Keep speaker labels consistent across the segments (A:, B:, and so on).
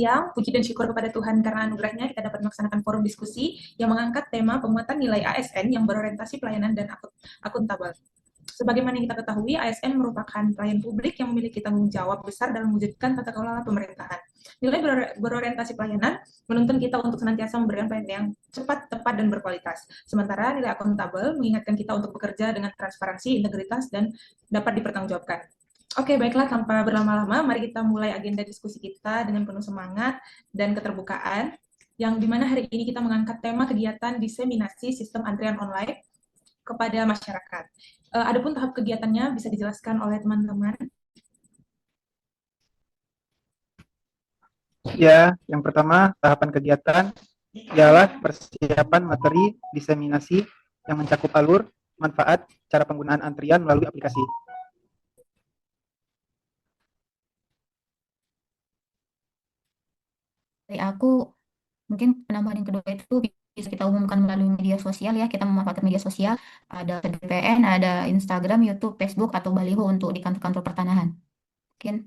A: siang, puji dan syukur kepada Tuhan karena anugerahnya kita dapat melaksanakan forum diskusi yang mengangkat tema penguatan nilai ASN yang berorientasi pelayanan dan akuntabel. Sebagaimana yang kita ketahui, ASN merupakan pelayan publik yang memiliki tanggung jawab besar dalam mewujudkan tata kelola pemerintahan. Nilai berorientasi pelayanan menuntun kita untuk senantiasa memberikan pelayanan yang cepat, tepat, dan berkualitas. Sementara nilai akuntabel mengingatkan kita untuk bekerja dengan transparansi, integritas, dan dapat dipertanggungjawabkan. Oke, baiklah, tanpa berlama-lama, mari kita mulai agenda diskusi kita dengan penuh semangat dan keterbukaan, yang dimana hari ini kita mengangkat tema kegiatan diseminasi sistem antrian online kepada masyarakat. Adapun tahap kegiatannya bisa dijelaskan oleh teman-teman.
B: Ya, yang pertama, tahapan kegiatan ialah persiapan materi diseminasi yang mencakup alur, manfaat, cara penggunaan antrian melalui aplikasi.
C: Dari aku, mungkin penambahan yang kedua itu bisa kita umumkan melalui media sosial ya. Kita memanfaatkan media sosial, ada BPN, ada Instagram, YouTube, Facebook, atau baliho untuk di kantor-kantor pertanahan. Mungkin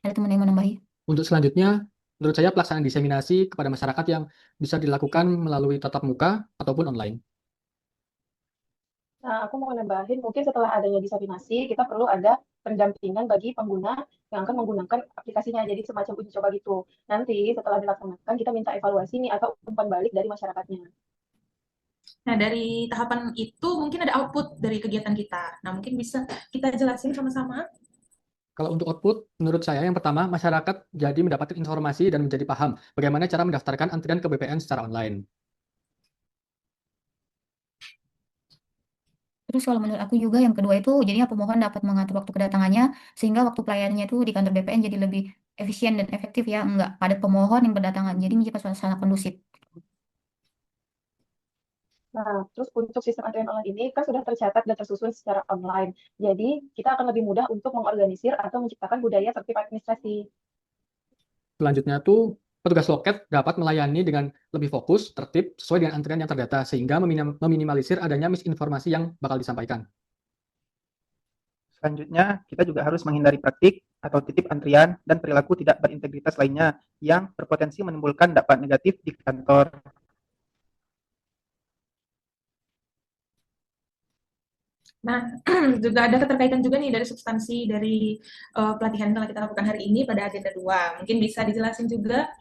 C: ada teman yang menambahi.
D: Untuk selanjutnya, menurut saya pelaksanaan diseminasi kepada masyarakat yang bisa dilakukan melalui tatap muka ataupun online.
E: Nah, aku mau nambahin, mungkin setelah adanya diseminasi, kita perlu ada pendampingan bagi pengguna yang akan menggunakan aplikasinya, jadi semacam uji coba gitu. Nanti setelah dilaksanakan, kita minta evaluasi nih atau umpan balik dari masyarakatnya.
A: Nah, dari tahapan itu mungkin ada output dari kegiatan kita. Nah, mungkin bisa kita jelasin sama-sama.
D: Kalau untuk output, menurut saya yang pertama, masyarakat jadi mendapatkan informasi dan menjadi paham bagaimana cara mendaftarkan antrian ke BPN secara online.
C: Terus kalau menurut aku juga yang kedua itu jadinya pemohon dapat mengatur waktu kedatangannya sehingga waktu pelayanannya itu di kantor BPN jadi lebih efisien dan efektif ya, enggak pada pemohon yang berdatangan. Jadi menjadi suasana kondusif.
E: Nah, terus untuk sistem antrian online ini kan sudah tercatat dan tersusun secara online. Jadi, kita akan lebih mudah untuk mengorganisir atau menciptakan budaya tertib administrasi.
D: Selanjutnya tuh, petugas loket dapat melayani dengan lebih fokus, tertib, sesuai dengan antrian yang terdata, sehingga meminimalisir adanya misinformasi yang bakal disampaikan.
B: Selanjutnya, kita juga harus menghindari praktik atau titip antrian dan perilaku tidak berintegritas lainnya yang berpotensi menimbulkan dampak negatif di kantor.
A: Nah, juga ada keterkaitan juga nih dari substansi dari pelatihan yang telah kita lakukan hari ini pada agenda 2. Mungkin bisa dijelasin juga.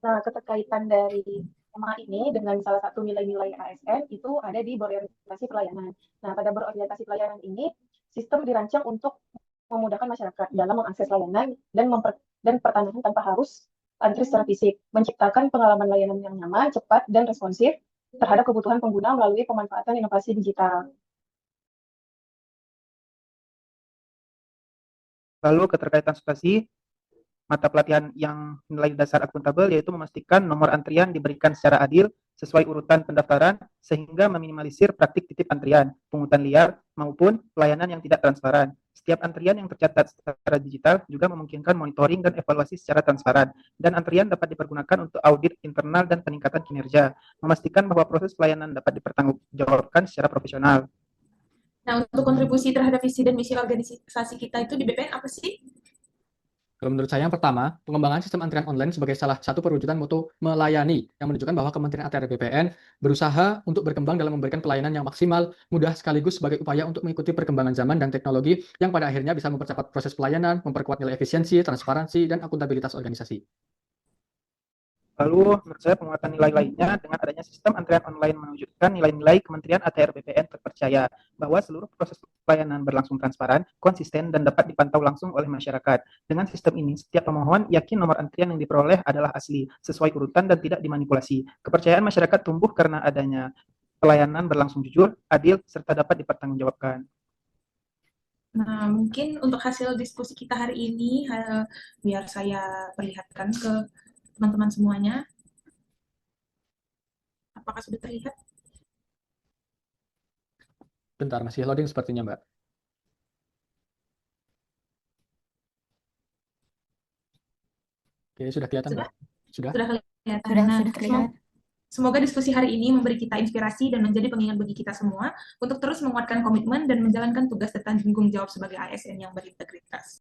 E: Nah, keterkaitan dari tema ini dengan salah satu nilai-nilai ASN itu ada di berorientasi pelayanan. Nah, pada berorientasi pelayanan ini, sistem dirancang untuk memudahkan masyarakat dalam mengakses layanan dan pertanahan tanpa harus antri secara fisik, menciptakan pengalaman layanan yang nyaman, cepat, dan responsif terhadap kebutuhan pengguna melalui pemanfaatan inovasi digital.
B: Lalu keterkaitan substansi mata pelatihan yang nilai dasar akuntabel yaitu memastikan nomor antrian diberikan secara adil sesuai urutan pendaftaran sehingga meminimalisir praktik titip antrian, pungutan liar, maupun pelayanan yang tidak transparan. Setiap antrian yang tercatat secara digital juga memungkinkan monitoring dan evaluasi secara transparan, dan antrian dapat dipergunakan untuk audit internal dan peningkatan kinerja, memastikan bahwa proses pelayanan dapat dipertanggungjawabkan secara profesional.
A: Nah, untuk kontribusi terhadap visi dan misi organisasi kita itu di BPN apa sih?
D: Kalau menurut saya yang pertama, pengembangan sistem antrian online sebagai salah satu perwujudan moto melayani yang menunjukkan bahwa Kementerian ATR BPN berusaha untuk berkembang dalam memberikan pelayanan yang maksimal, mudah sekaligus sebagai upaya untuk mengikuti perkembangan zaman dan teknologi yang pada akhirnya bisa mempercepat proses pelayanan, memperkuat nilai efisiensi, transparansi, dan akuntabilitas organisasi.
B: Lalu, menurut saya penguatan nilai lainnya dengan adanya sistem antrian online menunjukkan nilai-nilai Kementerian ATR BPN terpercaya bahwa seluruh proses pelayanan berlangsung transparan, konsisten, dan dapat dipantau langsung oleh masyarakat. Dengan sistem ini, setiap pemohon yakin nomor antrian yang diperoleh adalah asli, sesuai urutan dan tidak dimanipulasi. Kepercayaan masyarakat tumbuh karena adanya pelayanan berlangsung jujur, adil, serta dapat dipertanggungjawabkan.
A: Nah, mungkin untuk hasil diskusi kita hari ini, biar saya perlihatkan ke teman-teman semuanya. Apakah sudah terlihat?
D: Bentar, masih loading sepertinya, Mbak. Oke, sudah kelihatan, Mbak? Sudah?
A: Sudah kelihatan.
C: Sudah terlihat.
A: Semoga diskusi hari ini memberi kita inspirasi dan menjadi pengingat bagi kita semua untuk terus menguatkan komitmen dan menjalankan tugas dan tanggung jawab sebagai ASN yang berintegritas.